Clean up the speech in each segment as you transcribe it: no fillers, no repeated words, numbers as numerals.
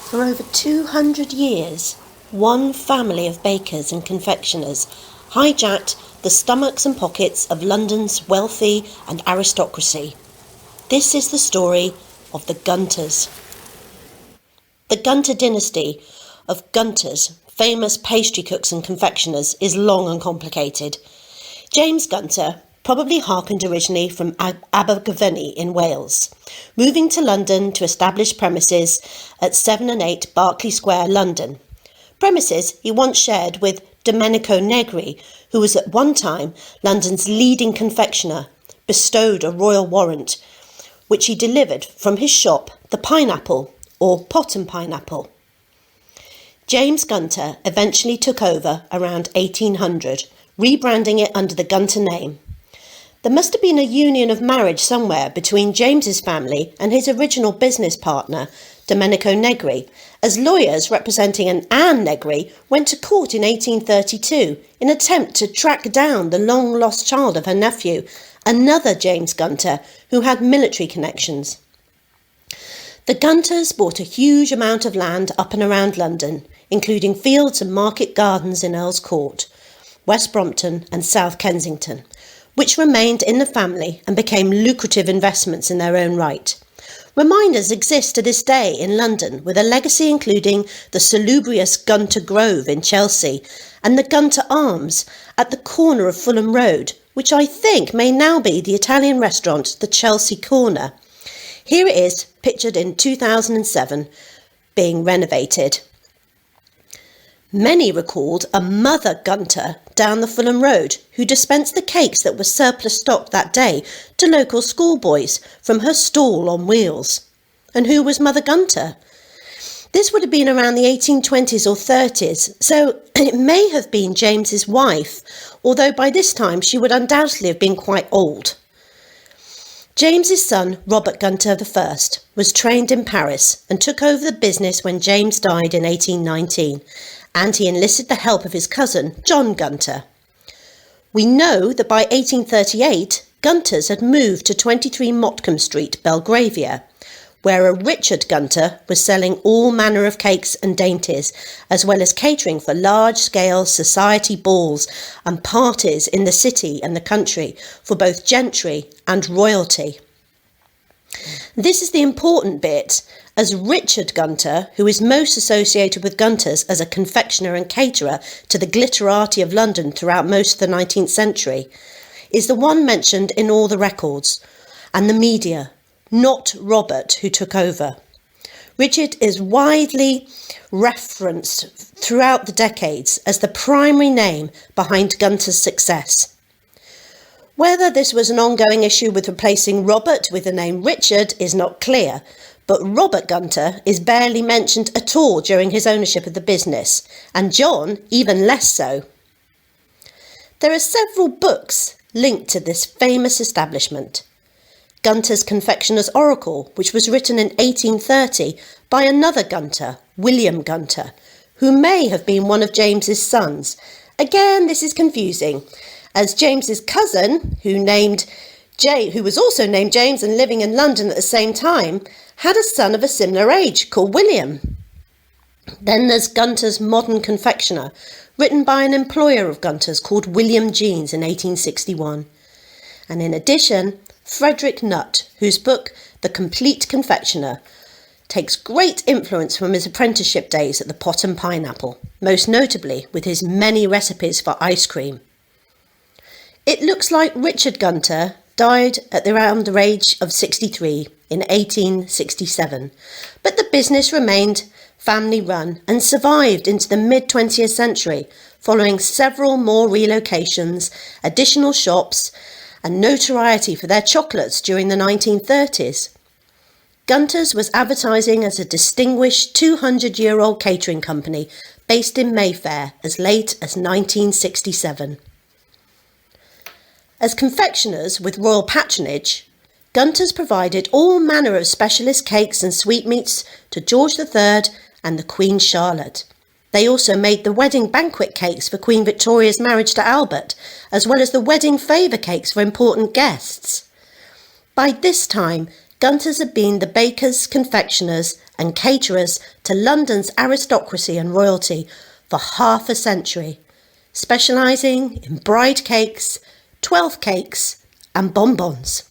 For over 200 years, one family of bakers and confectioners hijacked the stomachs and pockets of London's wealthy and aristocracy. This is the story of the Gunters. The Gunter dynasty of Gunters, famous pastry cooks and confectioners, is long and complicated. James Gunter probably harkened originally from Abergavenny in Wales, moving to London to establish premises at 7 and 8 Berkeley Square, London. Premises he once shared with Domenico Negri, who was at one time London's leading confectioner, bestowed a royal warrant, which he delivered from his shop, the Pineapple, or Pot and Pineapple. James Gunter eventually took over around 1800, rebranding it under the Gunter name. There must have been a union of marriage somewhere between James's family and his original business partner, Domenico Negri, as lawyers representing an Anne Negri went to court in 1832 in an attempt to track down the long-lost child of her nephew, another James Gunter, who had military connections. The Gunters bought a huge amount of land up and around London, including fields and market gardens in Earl's Court, West Brompton and South Kensington, which remained in the family and became lucrative investments in their own right. Reminders exist to this day in London, with a legacy including the salubrious Gunter Grove in Chelsea and the Gunter Arms at the corner of Fulham Road, which I think may now be the Italian restaurant the Chelsea Corner. Here it is, pictured in 2007, being renovated. Many recalled a Mother Gunter down the Fulham Road who dispensed the cakes that were surplus stock that day to local schoolboys from her stall on wheels. And who was Mother Gunter? This would have been around the 1820s or 30s, so it may have been James's wife, although by this time she would undoubtedly have been quite old. James's son, Robert Gunter I, was trained in Paris and took over the business when James died in 1819, and he enlisted the help of his cousin, John Gunter. We know that by 1838, Gunters had moved to 23 Motcombe Street, Belgravia, where a Richard Gunter was selling all manner of cakes and dainties, as well as catering for large-scale society balls and parties in the city and the country for both gentry and royalty. This is the important bit, as Richard Gunter, who is most associated with Gunters as a confectioner and caterer to the glitterati of London throughout most of the 19th century, is the one mentioned in all the records and the media, not Robert, who took over. Richard is widely referenced throughout the decades as the primary name behind Gunter's success. Whether this was an ongoing issue with replacing Robert with the name Richard is not clear, but Robert Gunter is barely mentioned at all during his ownership of the business, and John even less so. There are several books linked to this famous establishment. Gunter's Confectioner's Oracle, which was written in 1830 by another Gunter, William Gunter, who may have been one of James's sons. Again, this is confusing, as James's cousin, who was also named James and living in London at the same time, had a son of a similar age called William. Then there's Gunter's Modern Confectioner, written by an employer of Gunter's called William Jeans in 1861. And in addition, Frederick Nutt, whose book The Complete Confectioner takes great influence from his apprenticeship days at the Pot and Pineapple, most notably with his many recipes for ice cream. It looks like Richard Gunter died at around the age of 63 in 1867, but the business remained family-run and survived into the mid-20th century, following several more relocations, additional shops, and notoriety for their chocolates during the 1930s. Gunters was advertising as a distinguished 200-year-old catering company based in Mayfair as late as 1967. As confectioners with royal patronage, Gunters provided all manner of specialist cakes and sweetmeats to George III and the Queen Charlotte. They also made the wedding banquet cakes for Queen Victoria's marriage to Albert, as well as the wedding favour cakes for important guests. By this time, Gunters had been the bakers, confectioners and caterers to London's aristocracy and royalty for half a century, specialising in bride cakes, 12 cakes and bonbons.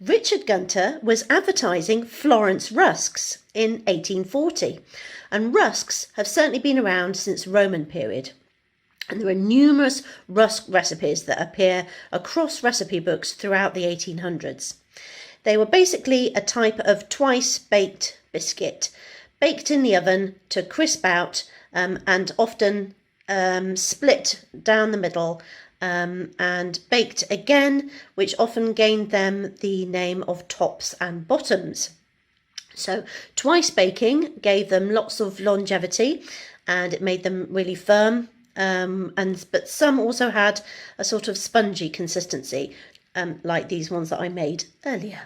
Richard Gunter was advertising Florence rusks in 1840, and rusks have certainly been around since the Roman period. And there are numerous rusk recipes that appear across recipe books throughout the 1800s. They were basically a type of twice-baked biscuit, baked in the oven to crisp out and often split down the middle and baked again, which often gained them the name of tops and bottoms. So twice baking gave them lots of longevity and it made them really firm. But some also had a sort of spongy consistency, like these ones that I made earlier.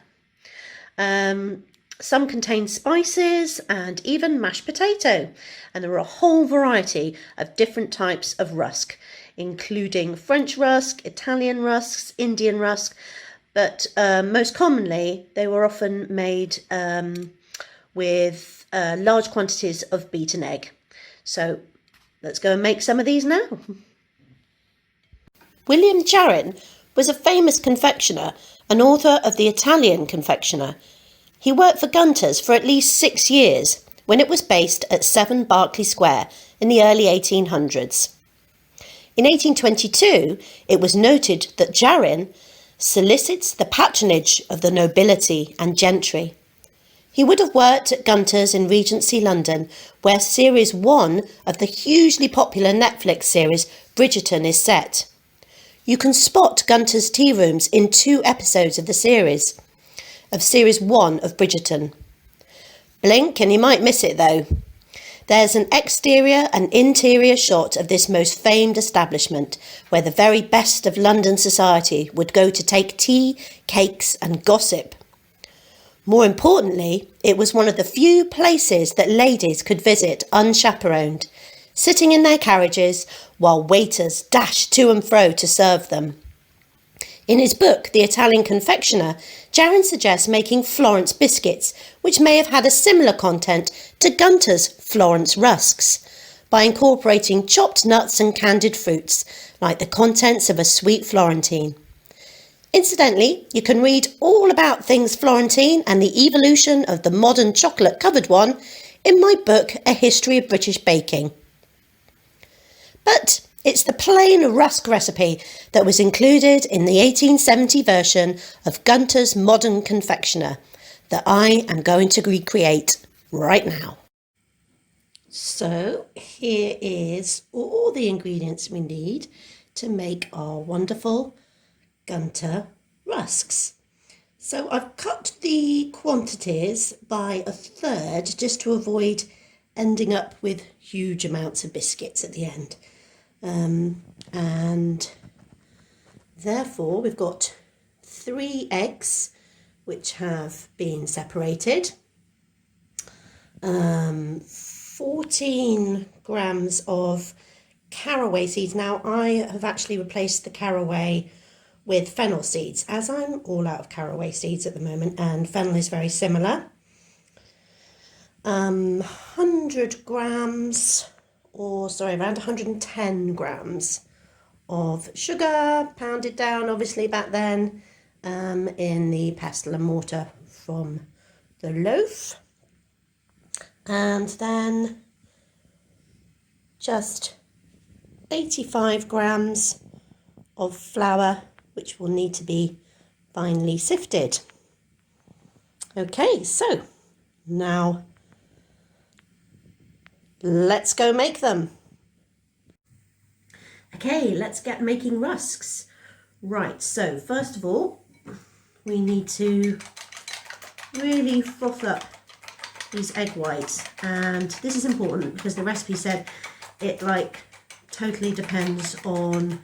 Some contained spices and even mashed potato, and there were a whole variety of different types of rusk, including French rusk, Italian rusks, Indian rusk, but most commonly they were often made with large quantities of beaten egg. So let's go and make some of these now. William Jarrin was a famous confectioner and author of the Italian Confectioner. He worked for Gunters for at least 6 years when it was based at 7 Berkeley Square in the early 1800s. In 1822, it was noted that Jarrin solicits the patronage of the nobility and gentry. He would have worked at Gunters in Regency, London, where Series 1 of the hugely popular Netflix series Bridgerton is set. You can spot Gunters' tea rooms in 2 episodes of the series, of Series 1 of Bridgerton. Blink and you might miss it though. There's an exterior and interior shot of this most famed establishment, where the very best of London society would go to take tea, cakes and gossip. More importantly, it was one of the few places that ladies could visit unchaperoned, sitting in their carriages while waiters dashed to and fro to serve them. In his book, The Italian Confectioner, Jarrin suggests making Florence biscuits, which may have had a similar content to Gunter's Florence rusks, by incorporating chopped nuts and candied fruits, like the contents of a sweet Florentine. Incidentally, you can read all about things Florentine and the evolution of the modern chocolate-covered one in my book, A History of British Baking. But it's the plain rusk recipe that was included in the 1870 version of Gunter's Modern Confectioner that I am going to recreate right now. So here is all the ingredients we need to make our wonderful Gunter rusks. So I've cut the quantities by a third just to avoid ending up with huge amounts of biscuits at the end. And therefore we've got 3 eggs which have been separated, 14 grams of caraway seeds. Now I have actually replaced the caraway with fennel seeds, as I'm all out of caraway seeds at the moment, and fennel is very similar. 100 grams, around 110 grams of sugar, pounded down obviously back then in the pestle and mortar from the loaf. And then just 85 grams of flour, which will need to be finely sifted. Okay, so now let's go make them. Okay, let's get making rusks. Right, so first of all, we need to really froth up these egg whites, and this is important because the recipe said it totally depends on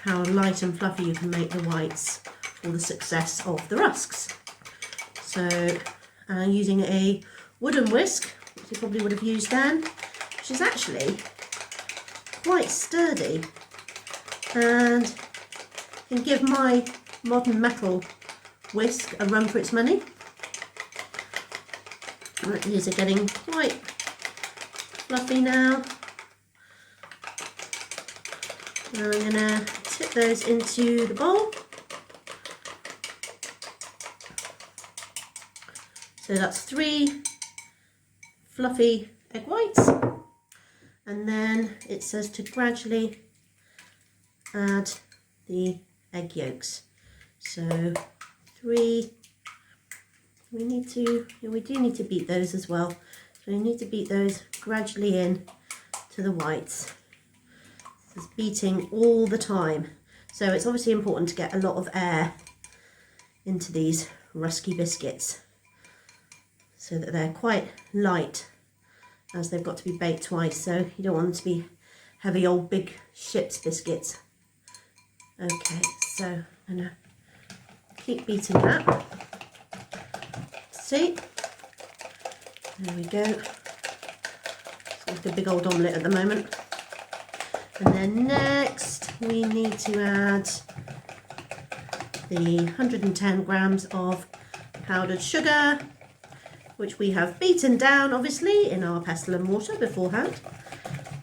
how light and fluffy you can make the whites for the success of the rusks. So I'm using a wooden whisk, which you probably would have used then, which is actually quite sturdy and can give my modern metal whisk a run for its money. Right, these are getting quite fluffy now. Now I'm going to tip those into the bowl. So that's 3 fluffy egg whites, and then it says to gradually add the egg yolks. So 3, we do need to beat those as well. So we need to beat those gradually in to the whites. This is beating all the time. So it's obviously important to get a lot of air into these rusky biscuits, so that they're quite light, as they've got to be baked twice, so you don't want them to be heavy old big ship's biscuits. Okay, so I'm going to keep beating that. See? There we go. It's like a big old omelette at the moment. And then next we need to add the 110 grams of powdered sugar, which we have beaten down obviously in our pestle and mortar beforehand.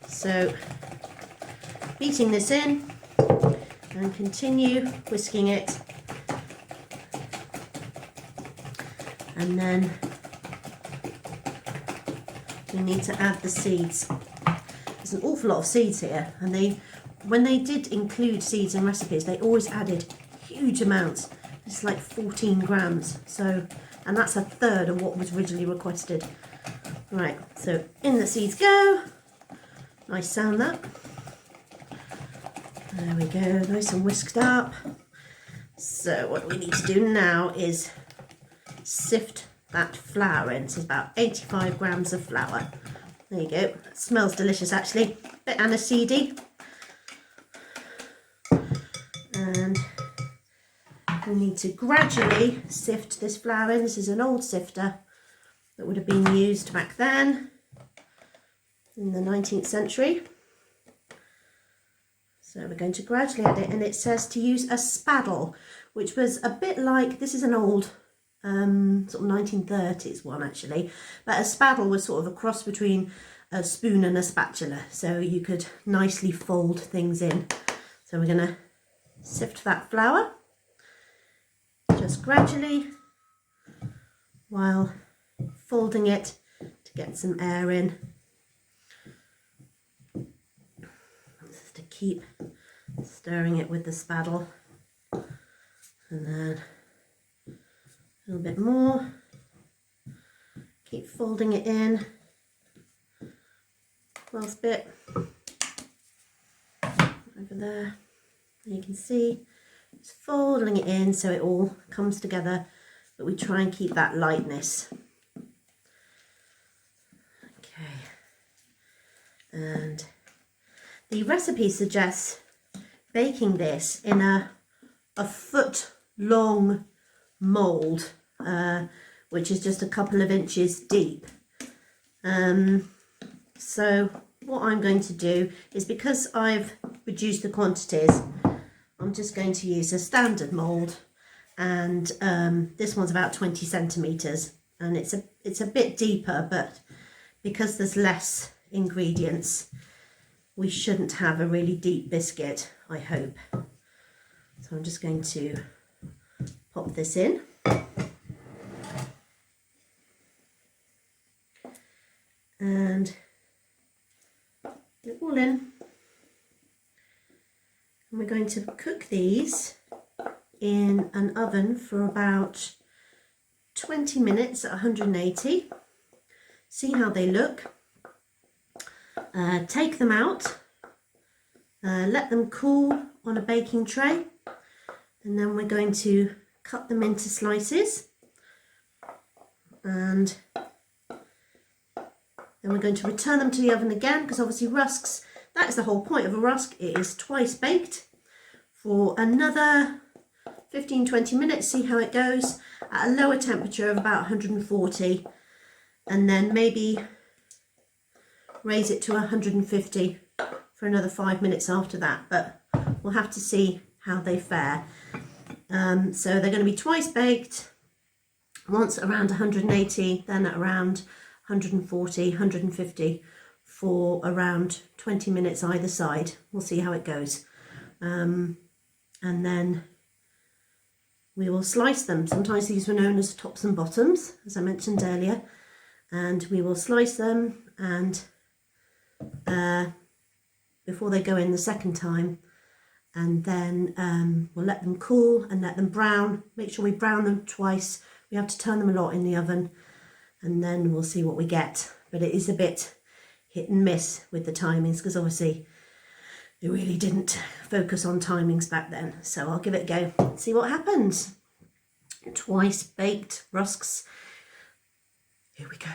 So beating this in and continue whisking it, and then we need to add the seeds. There's an awful lot of seeds here, and when they did include seeds in recipes, they always added huge amounts. It's like 14 grams, so, and that's a third of what was originally requested. Right, so in the seeds go. Nice sound that. There we go, nice and whisked up. So what we need to do now is sift that flour in. So it's about 85 grams of flour. There you go. It smells delicious actually. A bit aniseedy. And we need to gradually sift this flour in. This is an old sifter that would have been used back then in the 19th century. So we're going to gradually add it, and it says to use a spaddle, which was a bit like, this is an old sort of 1930s one actually, but a spaddle was sort of a cross between a spoon and a spatula, so you could nicely fold things in. So we're going to sift that flour just gradually while folding it to get some air in. Just to keep stirring it with the spaddle, and then a little bit more. Keep folding it in. Last bit over there. You can see it's folding it in so it all comes together, but we try and keep that lightness. Okay, and the recipe suggests baking this in a foot long mould, which is just a couple of inches deep. So what I'm going to do is, because I've reduced the quantities, I'm just going to use a standard mould, and this one's about 20 centimetres, and it's a bit deeper, but because there's less ingredients, we shouldn't have a really deep biscuit, I hope. So I'm just going to pop this in. And get it all in. And we're going to cook these in an oven for about 20 minutes at 180. See how they look. Take them out, let them cool on a baking tray, and then we're going to cut them into slices, and then we're going to return them to the oven again, because obviously rusks, that is the whole point of a rusk, it is twice baked, for another 15-20 minutes. See how it goes at a lower temperature of about 140, and then maybe raise it to 150 for another 5 minutes after that, but we'll have to see how they fare. So they're going to be twice baked, once around 180, then at around 140, 150 for around 20 minutes either side. We'll see how it goes. And then we will slice them. Sometimes these were known as tops and bottoms, as I mentioned earlier. And we will slice them, and before they go in the second time, and then we'll let them cool and let them brown. Make sure we brown them twice. We have to turn them a lot in the oven, and then we'll see what we get. But it is a bit hit and miss with the timings, because obviously they really didn't focus on timings back then. So I'll give it a go, see what happens. Twice baked rusks. Here we go.